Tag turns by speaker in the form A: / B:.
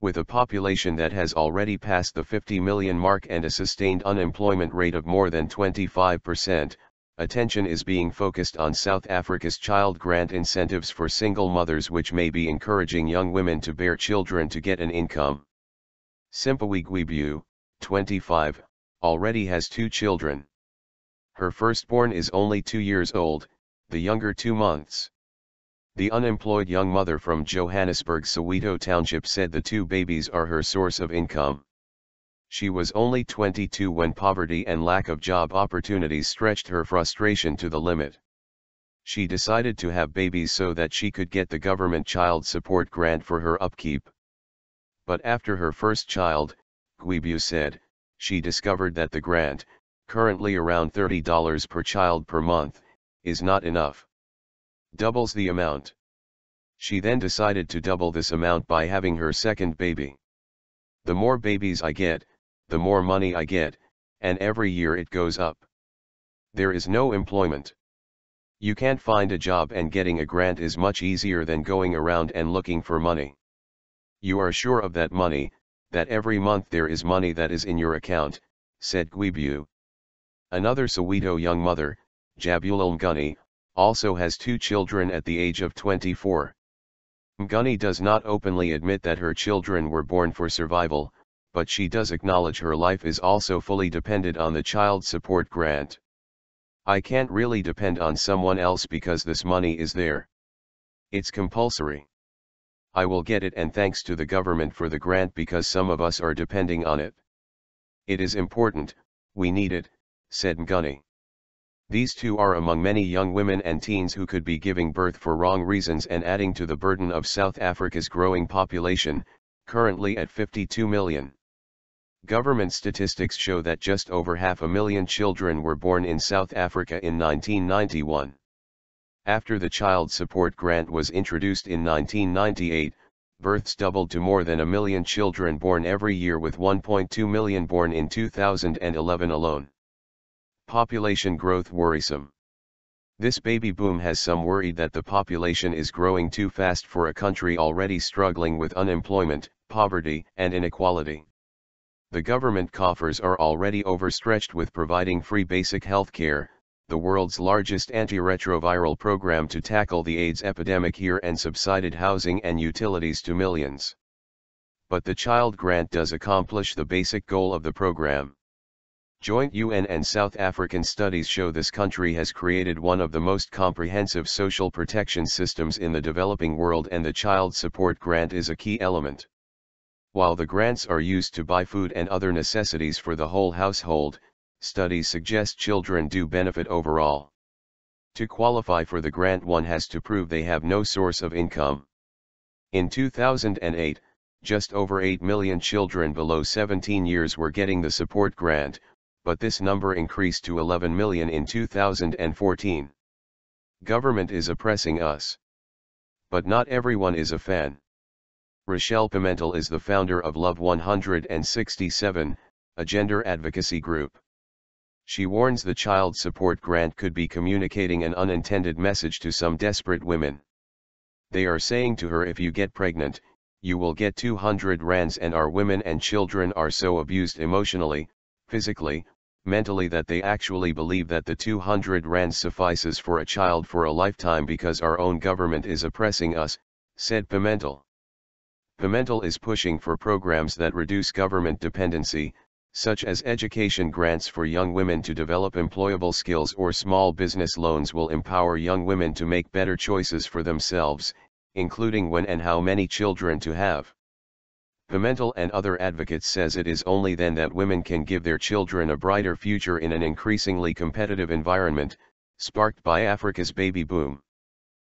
A: With a population that has already passed the 50 million mark and a sustained unemployment rate of more than 25%, attention is being focused on South Africa's child grant incentives for single mothers, which may be encouraging young women to bear children to get an income. Simpiwe Gwebu, 25, already has 2 children. Her firstborn is only 2 years old, the younger 2 months. The unemployed young mother from Johannesburg, Soweto township, said the 2 babies are her source of income. She was only 22 when poverty and lack of job opportunities stretched her frustration to the limit. She decided to have babies so that she could get the government child support grant for her upkeep. But after her first child, Gwebu said, she discovered that the grant, currently around $30 per child per month, is not enough. Doubles the amount. She then decided to double this amount by having her second baby. The more babies I get, the more money I get, and every year it goes up. There is no employment. You can't find a job, and getting a grant is much easier than going around and looking for money. You are sure of that money, that every month there is money that is in your account, said Gwebu. Another Soweto young mother, Jabulile Mnguni, also has 2 children at the age of 24. Mnguni does not openly admit that her children were born for survival, but she does acknowledge her life is also fully dependent on the child support grant. I can't really depend on someone else because this money is there. It's compulsory. I will get it, and thanks to the government for the grant because some of us are depending on it. It is important, we need it, said Mnguni. These 2 are among many young women and teens who could be giving birth for wrong reasons and adding to the burden of South Africa's growing population, currently at 52 million. Government statistics show that just over 500,000 children were born in South Africa in 1991. After the child support grant was introduced in 1998, births doubled to more than 1 million children born every year, with 1.2 million born in 2011 alone. Population growth worrisome. This baby boom has some worried that the population is growing too fast for a country already struggling with unemployment, poverty, and inequality. The government coffers are already overstretched with providing free basic health care, the world's largest antiretroviral program to tackle the AIDS epidemic here, and subsidized housing and utilities to millions. But the child grant does accomplish the basic goal of the program. Joint UN and South African studies show this country has created one of the most comprehensive social protection systems in the developing world, and the child support grant is a key element. While the grants are used to buy food and other necessities for the whole household, studies suggest children do benefit overall. To qualify for the grant, one has to prove they have no source of income. In 2008, just over 8 million children below 17 years were getting the support grant, but this number increased to 11 million in 2014. Government is oppressing us. But not everyone is a fan. Rochelle Pimentel is the founder of Love 167, a gender advocacy group. She warns the child support grant could be communicating an unintended message to some desperate women. They are saying to her, if you get pregnant, you will get 200 rands, and our women and children are so abused emotionally, physically, mentally that they actually believe that the 200 rands suffices for a child for a lifetime because our own government is oppressing us, said Pimentel. Pimentel is pushing for programs that reduce government dependency, such as education grants for young women to develop employable skills, or small business loans will empower young women to make better choices for themselves, including when and how many children to have. Pimentel and other advocates says it is only then that women can give their children a brighter future in an increasingly competitive environment, sparked by Africa's baby boom.